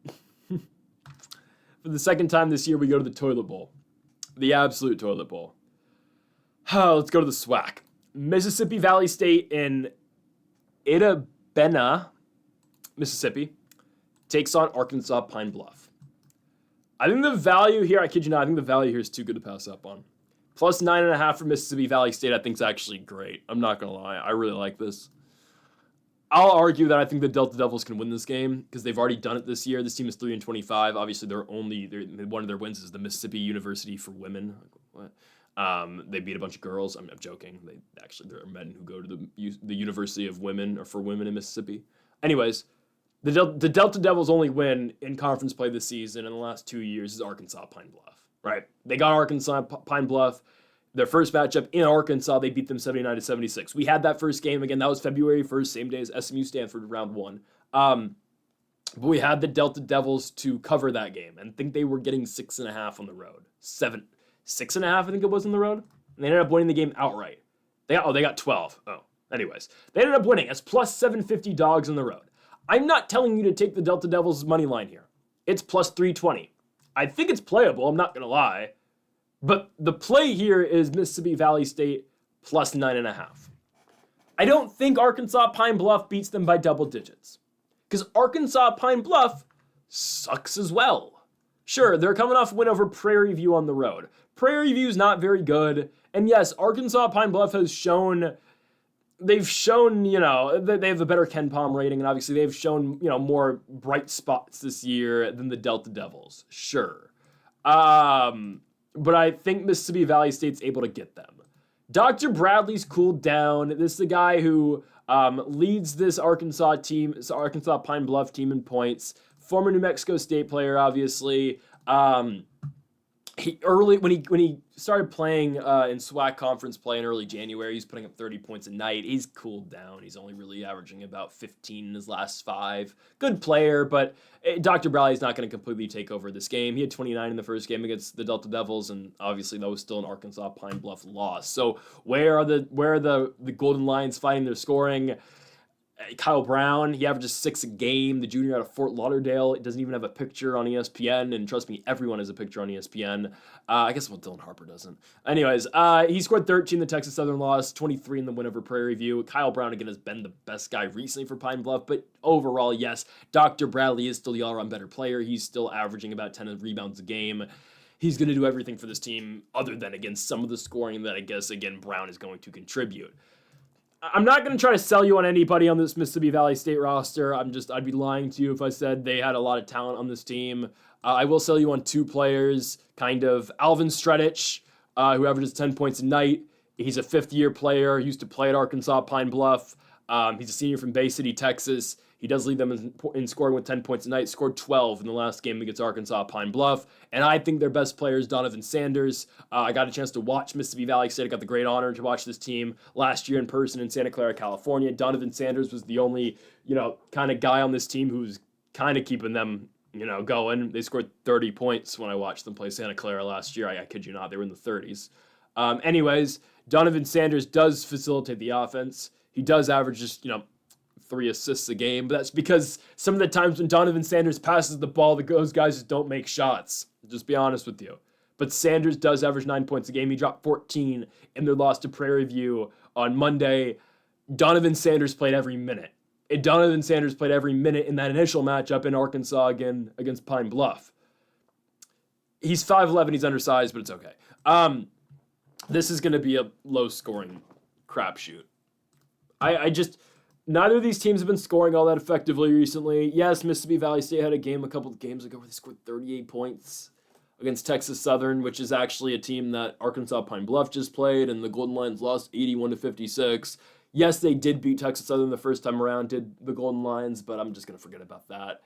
the second time this year, we go to the toilet bowl. The absolute toilet bowl. Let's go to the SWAC. Mississippi Valley State in Itabena, Mississippi, takes on Arkansas Pine Bluff. I think the value here, I kid you not, I think the value here is too good to pass up on. Plus 9.5 for Mississippi Valley State, I think is actually great. I'm not going to lie. I really like this. I'll argue that I think the Delta Devils can win this game because they've already done it this year. This team is 3-25. Obviously, one of their wins is the Mississippi University for Women. What? They beat a bunch of girls. I'm joking. There are men who go to the University of Women or for Women in Mississippi. Anyways, the Delta Devils' only win in conference play this season in the last 2 years is Arkansas Pine Bluff, right? They got Arkansas Pine Bluff. Their first matchup in Arkansas, they beat them 79-76. We had that first game. Again, that was February 1st, same day as SMU Stanford, round 1. But we had the Delta Devils to cover that game and think they were getting 6.5 on the road. 6.5, I think it was on the road. And they ended up winning the game outright. They got 12. Anyways. They ended up winning as plus 750 dogs on the road. I'm not telling you to take the Delta Devils money line here. It's plus 320. I think it's playable, I'm not going to lie. But the play here is Mississippi Valley State plus 9.5. I don't think Arkansas Pine Bluff beats them by double digits. Because Arkansas Pine Bluff sucks as well. Sure, they're coming off a win over Prairie View on the road. Prairie View's not very good. And yes, Arkansas Pine Bluff has shown... They've shown, they have a better Ken Palm rating, and obviously they've shown, more bright spots this year than the Delta Devils. Sure. But I think Mississippi Valley State's able to get them. Dr. Bradley's cooled down. This is the guy who leads this Arkansas Pine Bluff team in points. Former New Mexico State player, obviously. When he started playing in SWAC conference play in early January, he's putting up 30 points a night. He's cooled down. He's only really averaging about 15 in his last 5. Good player, but Dr. Bradley's not going to completely take over this game. He had 29 in the first game against the Delta Devils, and obviously that was still an Arkansas Pine Bluff loss. So where are the Golden Lions finding their scoring? Kyle Brown, he averages 6 a game. The junior out of Fort Lauderdale, it doesn't even have a picture on ESPN, and trust me, everyone has a picture on ESPN. I guess Dylan Harper doesn't. Anyways, he scored 13 in the Texas Southern loss, 23 in the win over Prairie View. Kyle Brown, again, has been the best guy recently for Pine Bluff, but overall, yes, Dr. Bradley is still the all-around better player. He's still averaging about 10 rebounds a game. He's going to do everything for this team other than, again, some of the scoring that I guess, again, Brown is going to contribute. I'm not going to try to sell you on anybody on this Mississippi Valley State roster. I'd be lying to you if I said they had a lot of talent on this team. I will sell you on 2 players, kind of. Alvin Stredich, who averages 10 points a night. He's a 5th-year player. He used to play at Arkansas Pine Bluff. He's a senior from Bay City, Texas. He does lead them in scoring with 10 points a night. Scored 12 in the last game against Arkansas Pine Bluff. And I think their best player is Donovan Sanders. I got a chance to watch Mississippi Valley State. I got the great honor to watch this team last year in person in Santa Clara, California. Donovan Sanders was the only, kind of guy on this team who's kind of keeping them, going. They scored 30 points when I watched them play Santa Clara last year. I kid you not. They were in the 30s. Anyways, Donovan Sanders does facilitate the offense. He does average just, 3 assists a game, but that's because some of the times when Donovan Sanders passes the ball, those guys just don't make shots. Just be honest with you. But Sanders does average 9 points a game. He dropped 14 in their loss to Prairie View on Monday. Donovan Sanders played every minute. Donovan Sanders played every minute in that initial matchup in Arkansas again against Pine Bluff. He's 5'11", he's undersized, but it's okay. This is going to be a low-scoring crapshoot. Neither of these teams have been scoring all that effectively recently. Yes, Mississippi Valley State had a game a couple of games ago where they scored 38 points against Texas Southern, which is actually a team that Arkansas Pine Bluff just played, and the Golden Lions lost 81-56. Yes, they did beat Texas Southern the first time around, did the Golden Lions, but I'm just going to forget about that.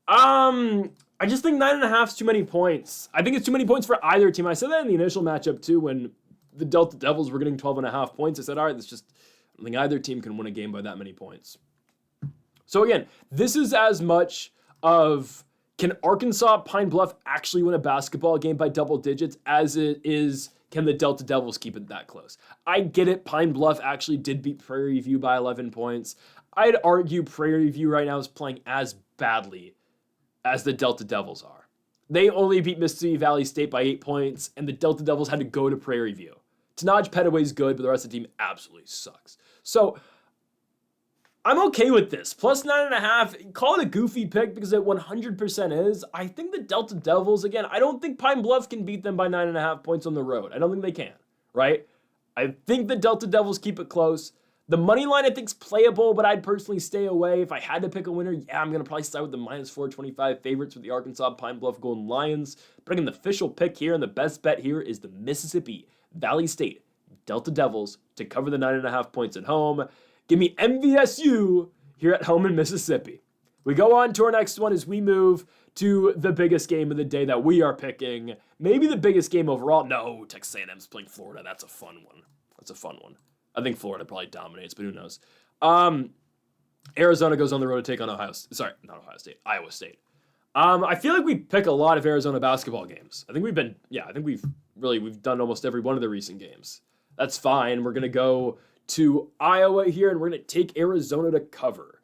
I just think 9.5 is too many points. I think it's too many points for either team. I said that in the initial matchup, too, when the Delta Devils were getting 12.5 points. I said, all right, I think either team can win a game by that many points. So again, this is as much of can Arkansas Pine Bluff actually win a basketball game by double digits as it is can the Delta Devils keep it that close. I get it. Pine Bluff actually did beat Prairie View by 11 points. I'd argue Prairie View right now is playing as badly as the Delta Devils are. They only beat Mississippi Valley State by 8 points, and the Delta Devils had to go to Prairie View. Tanaj Petaway's good, but the rest of the team absolutely sucks. So I'm okay with this. Plus 9.5, call it a goofy pick because it 100% is. I think the Delta Devils, again, I don't think Pine Bluff can beat them by 9.5 points on the road. I don't think they can, right? I think the Delta Devils keep it close. The money line I think is playable, but I'd personally stay away. If I had to pick a winner, I'm going to probably side with the minus 425 favorites with the Arkansas Pine Bluff Golden Lions. But again, the official pick here and the best bet here is the Mississippi Valley State Delta Devils to cover the 9.5 points at home. Give me MVSU here at home in Mississippi. We go on to our next one as we move to the biggest game of the day that we are picking. Maybe the biggest game overall. No, Texas A&M's playing Florida. That's a fun one. I think Florida probably dominates, but who knows? Arizona goes on the road to take on Iowa State. I feel like we pick a lot of Arizona basketball games. I think we've done almost every one of the recent games. That's fine. We're going to go to Iowa here, and we're going to take Arizona to cover.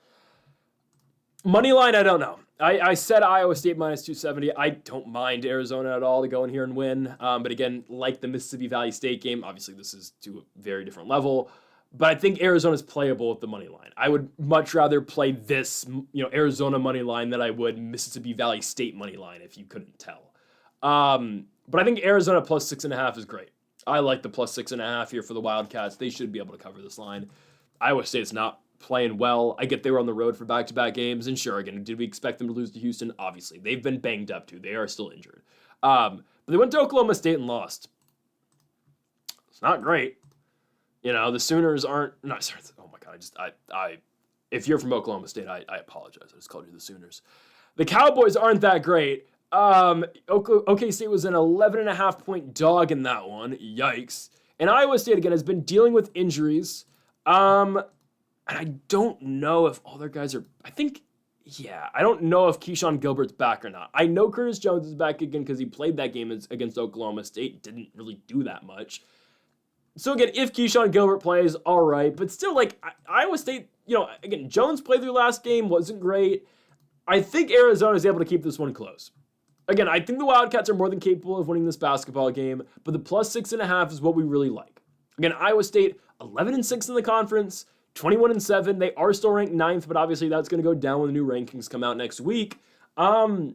Money line, I don't know. I said Iowa State minus 270. I don't mind Arizona at all to go in here and win. But again, like the Mississippi Valley State game, obviously this is to a very different level. But I think Arizona's playable with the money line. I would much rather play this, Arizona money line than I would Mississippi Valley State money line, if you couldn't tell. But I think Arizona plus 6.5 is great. I like the plus 6.5 here for the Wildcats. They should be able to cover this line. Iowa State's not playing well. I get they were on the road for back-to-back games, and sure, again, did we expect them to lose to Houston? Obviously. They've been banged up, too. They are still injured. But they went to Oklahoma State and lost. It's not great. The Sooners aren't... No, sorry. Oh, my God. If you're from Oklahoma State, I apologize. I just called you the Sooners. The Cowboys aren't that great. OK State was an 11.5-point dog in that one. Yikes. And Iowa State, again, has been dealing with injuries. And I don't know if all their guys are, I don't know if Keyshawn Gilbert's back or not. I know Curtis Jones is back again because he played that game against Oklahoma State. Didn't really do that much. So again, if Keyshawn Gilbert plays, all right. But still, like, Iowa State, again, Jones played their last game, wasn't great. I think Arizona is able to keep this one close. Again, I think the Wildcats are more than capable of winning this basketball game, but the plus 6.5 is what we really like. Again, Iowa State, 11-6 in the conference, 21-7. They are still ranked 9th, but obviously that's going to go down when the new rankings come out next week. I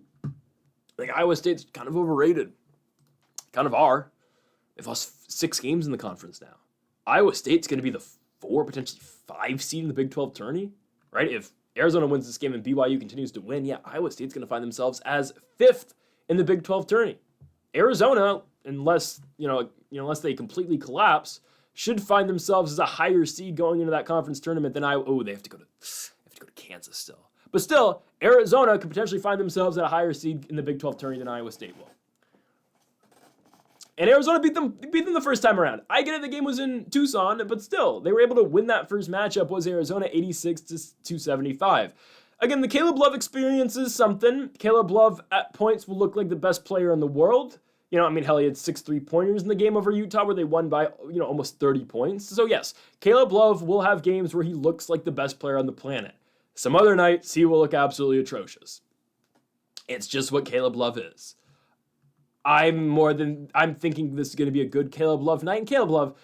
think Iowa State's kind of overrated. Kind of are. They've lost 6 games in the conference now. Iowa State's going to be the 4, potentially 5 seed in the Big 12 tourney, right? If Arizona wins this game and BYU continues to win, Iowa State's going to find themselves as 5th in the Big 12 tourney. Arizona, unless they completely collapse, should find themselves as a higher seed going into that conference tournament than Iowa. Oh, they have to go to Kansas still. But still, Arizona could potentially find themselves at a higher seed in the Big 12 tourney than Iowa State will. And Arizona beat them the first time around. I get it, the game was in Tucson, but still, they were able to win that first matchup. Was Arizona 86-275. Again, the Caleb Love experience is something. Caleb Love at points will look like the best player in the world. Hell, he had 6 3-pointers in the game over Utah where they won by, almost 30 points. So yes, Caleb Love will have games where he looks like the best player on the planet. Some other nights, he will look absolutely atrocious. It's just what Caleb Love is. I'm thinking this is going to be a good Caleb Love night. And Caleb Love,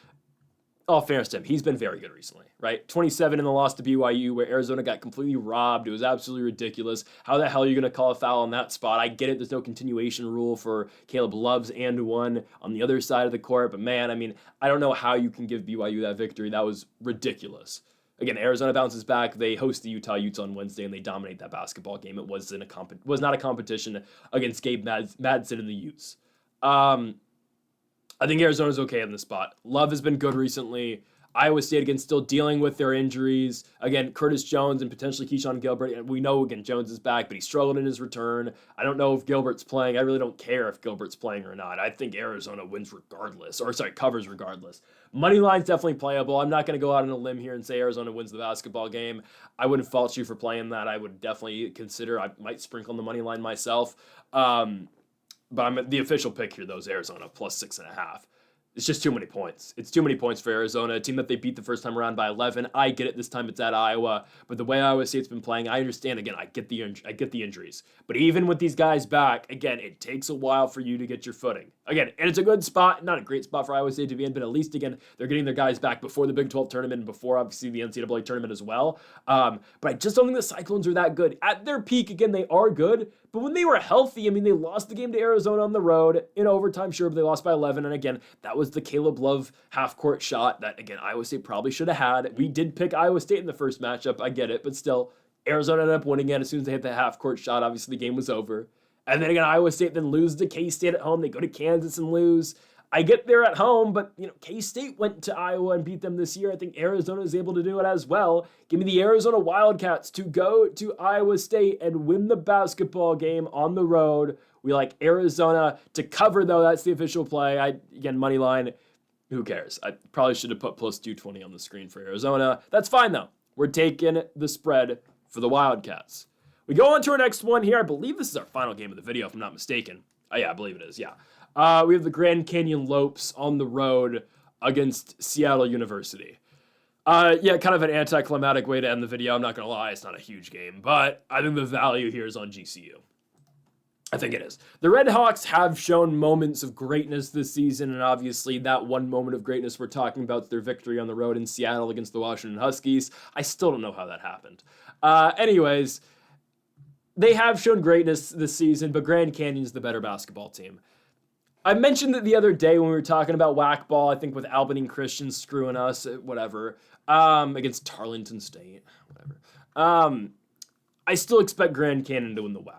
all fairness to him, he's been very good recently, right? 27 in the loss to BYU where Arizona got completely robbed. It was absolutely ridiculous. How the hell are you going to call a foul on that spot? I get it. There's no continuation rule for Caleb Love's and one on the other side of the court. But man, I don't know how you can give BYU that victory. That was ridiculous. Again, Arizona bounces back. They host the Utah Utes on Wednesday, and they dominate that basketball game. It was not a competition against Gabe Madsen and the Utes. I think Arizona's okay in this spot. Love has been good recently. Iowa State, again, still dealing with their injuries. Again, Curtis Jones and potentially Keyshawn Gilbert. And we know, again, Jones is back, but he struggled in his return. I don't know if Gilbert's playing. I really don't care if Gilbert's playing or not. I think Arizona wins regardless. Covers regardless. Money line's definitely playable. I'm not going to go out on a limb here and say Arizona wins the basketball game. I wouldn't fault you for playing that. I would definitely consider, I might sprinkle on the money line myself. But the official pick here, though, is Arizona plus 6.5. It's just too many points. It's too many points for Arizona, a team that they beat the first time around by 11. I get it. This time it's at Iowa, but the way Iowa State's been playing, I understand. Again, I get the injuries, but even with these guys back, again, it takes a while for you to get your footing. Again, and it's a good spot, not a great spot for Iowa State to be in, but at least again they're getting their guys back before the Big 12 tournament and before obviously the NCAA tournament as well. But I just don't think the Cyclones are that good. At their peak, again, they are good, but when they were healthy, they lost the game to Arizona on the road in overtime, sure, but they lost by 11. And again, that was the Caleb Love half-court shot that, again, Iowa State probably should have had. We did pick Iowa State in the first matchup. I get it, but still, Arizona ended up winning it. As soon as they hit the half-court shot, obviously the game was over. And then again, Iowa State then lose to K-State at home. They go to Kansas and lose. I get there at home, but K-State went to Iowa and beat them this year. I think Arizona is able to do it as well. Give me the Arizona Wildcats to go to Iowa State and win the basketball game on the road. We like Arizona to cover, though. That's the official play. Again, money line. Who cares? I probably should have put plus 220 on the screen for Arizona. That's fine, though. We're taking the spread for the Wildcats. We go on to our next one here. I believe this is our final game of the video, if I'm not mistaken. Oh, yeah, I believe it is, yeah. We have the Grand Canyon Lopes on the road against Seattle University. Kind of an anticlimactic way to end the video. I'm not going to lie, it's not a huge game, but I think the value here is on GCU. I think it is. The Red Hawks have shown moments of greatness this season, and obviously that one moment of greatness we're talking about is their victory on the road in Seattle against the Washington Huskies. I still don't know how that happened. Anyways, they have shown greatness this season, but Grand Canyon's the better basketball team. I mentioned it the other day when we were talking about whack ball, I think with Albany Christian screwing us, whatever, against Tarleton State, whatever. I still expect Grand Canyon to win the WAC.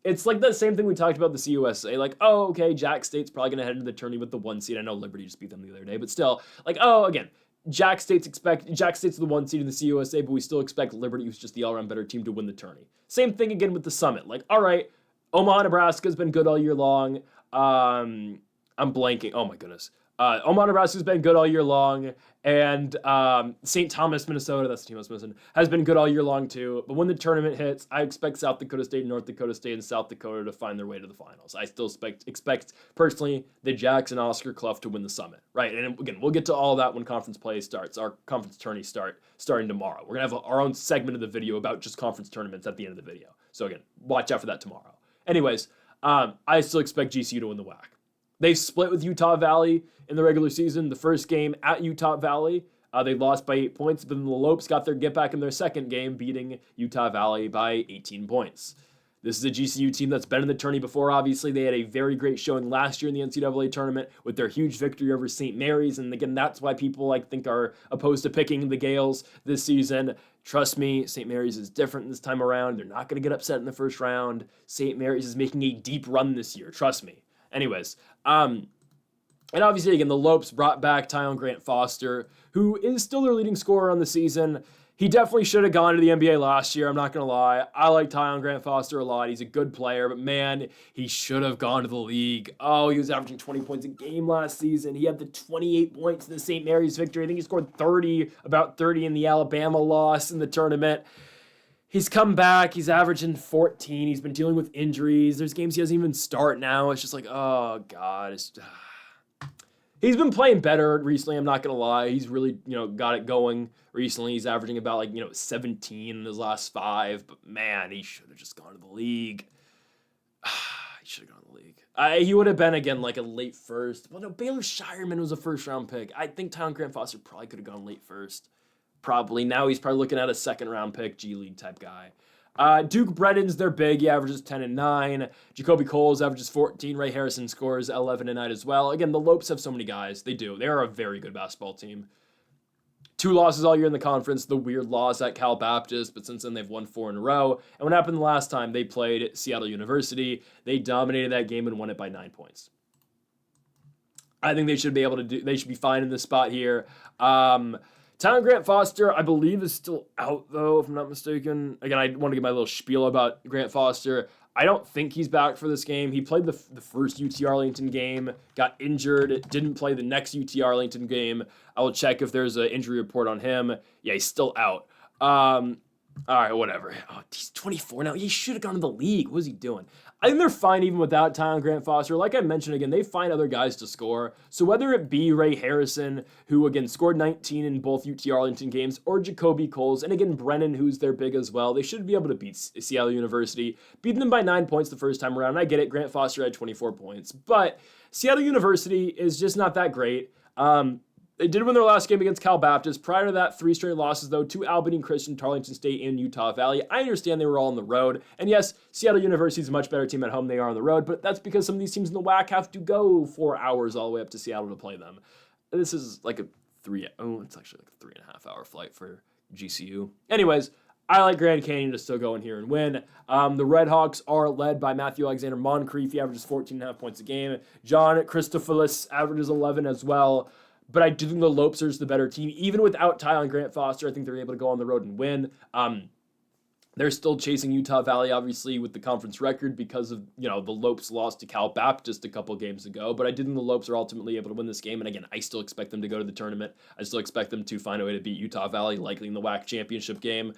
It's like the same thing we talked about the CUSA. Like, oh, okay, Jack State's probably going to head into the tourney with the 1 seed. I know Liberty just beat them the other day, but still, like, oh, again, Jack State's the 1 seed in the CUSA, but we still expect Liberty, who's just the all-around better team, to win the tourney. Same thing again with the Summit. Like, all right, Omaha, Nebraska has been good all year long. I'm blanking. Oh my goodness. Omaha, Nebraska has been good all year long, and St. Thomas, Minnesota, that's the team I was missing, has been good all year long too. But when the tournament hits, I expect South Dakota State, North Dakota State, and South Dakota to find their way to the finals. I still expect personally the Jacks and Oscar Clough to win the Summit, right? And again, we'll get to all that when conference play starts. Our conference tourneys starting tomorrow. We're gonna have our own segment of the video about just conference tournaments at the end of the video. So again, watch out for that tomorrow. Anyways, I still expect GCU to win the WAC. They split with Utah Valley in the regular season. The first game at Utah Valley, they lost by 8 points, but then the Lopes got their get back in their second game, beating Utah Valley by 18 points. This is a GCU team that's been in the tourney before, obviously. They had a very great showing last year in the NCAA tournament with their huge victory over St. Mary's, and again, that's why people think are opposed to picking the Gales this season. Trust me, St. Mary's is different this time around. They're not going to get upset in the first round. St. Mary's is making a deep run this year, trust me. Anyways, and obviously, again, the Lopes brought back Tyon Grant-Foster, who is still their leading scorer on the season. He definitely should have gone to the NBA last year, I'm not going to lie. I like Tyon Grant-Foster a lot. He's a good player, but man, he should have gone to the league. Oh, he was averaging 20 points a game last season. He had the 28 points in the St. Mary's victory. I think he scored about 30 in the Alabama loss in the tournament. He's come back. He's averaging 14. He's been dealing with injuries. There's games he doesn't even start now. It's just oh, God. He's been playing better recently, I'm not going to lie. He's really, got it going recently. He's averaging about, 17 in his last 5. But, man, he should have just gone to the league. He should have gone to the league. He would have been, again, a late first. Well, no, Baylor Shireman was a first-round pick. I think Tyon Grant-Foster probably could have gone late first. Probably. Now he's probably looking at a second-round pick, G League type guy. Duke Brennan's their big. He averages 10 and 9. Jacoby Coles averages 14. Ray Harrison scores 11 and 9 as well. Again, the Lopes have so many guys. They do. They are a very good basketball team. 2 losses all year in the conference. The weird loss at Cal Baptist, but since then they've won 4 in a row. And what happened the last time they played Seattle University? They dominated that game and won it by 9 points. I think they should be able to they should be fine in this spot here. Tyon Grant-Foster, I believe, is still out, though, if I'm not mistaken. Again, I want to give my little spiel about Grant-Foster. I don't think he's back for this game. He played the first UT Arlington game, got injured, didn't play the next UT Arlington game. I will check if there's an injury report on him. Yeah, he's still out. All right, whatever. Oh, he's 24 now. He should have gone to the league. What is he doing? I think they're fine even without Tyon Grant-Foster. Like I mentioned, again, they find other guys to score. So whether it be Ray Harrison, who, again, scored 19 in both UT Arlington games, or Jacoby Coles, and again, Brennan, who's their big as well, they should be able to beat Seattle University. Beating them by 9 points the first time around. I get it. Grant-Foster had 24 points. But Seattle University is just not that great. They did win their last game against Cal Baptist. Prior to that, 3 straight losses, though, to Albany Christian, Tarleton State, and Utah Valley. I understand they were all on the road. And yes, Seattle University is a much better team at home than they are on the road, but that's because some of these teams in the WAC have to go 4 hours all the way up to Seattle to play them. This is it's actually a 3.5 hour flight for GCU. Anyways, I like Grand Canyon to still go in here and win. The Red Hawks are led by Matthew Alexander Moncrief. He averages 14.5 points a game. John Christophilus averages 11 as well. But I do think the Lopesers the better team. Even without Tyon Grant-Foster, I think they're able to go on the road and win. They're still chasing Utah Valley, obviously, with the conference record because of, the Lopes lost to Cal Baptist a couple games ago. But I do think the Lopes are ultimately able to win this game. And again, I still expect them to go to the tournament. I still expect them to find a way to beat Utah Valley, likely in the WAC championship game.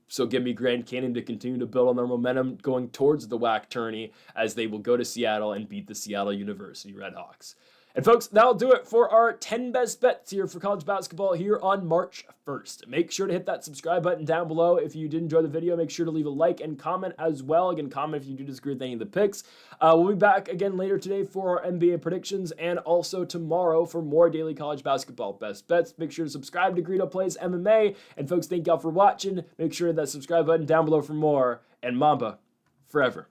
So give me Grand Canyon to continue to build on their momentum going towards the WAC tourney as they will go to Seattle and beat the Seattle University Redhawks. And folks, that'll do it for our 10 best bets here for college basketball here on March 1st. Make sure to hit that subscribe button down below. If you did enjoy the video, make sure to leave a like and comment as well. Again, comment if you do disagree with any of the picks. We'll be back again later today for our NBA predictions and also tomorrow for more daily college basketball best bets. Make sure to subscribe to Greedo Plays MMA. And folks, thank y'all for watching. Make sure to hit that subscribe button down below for more. And Mamba forever.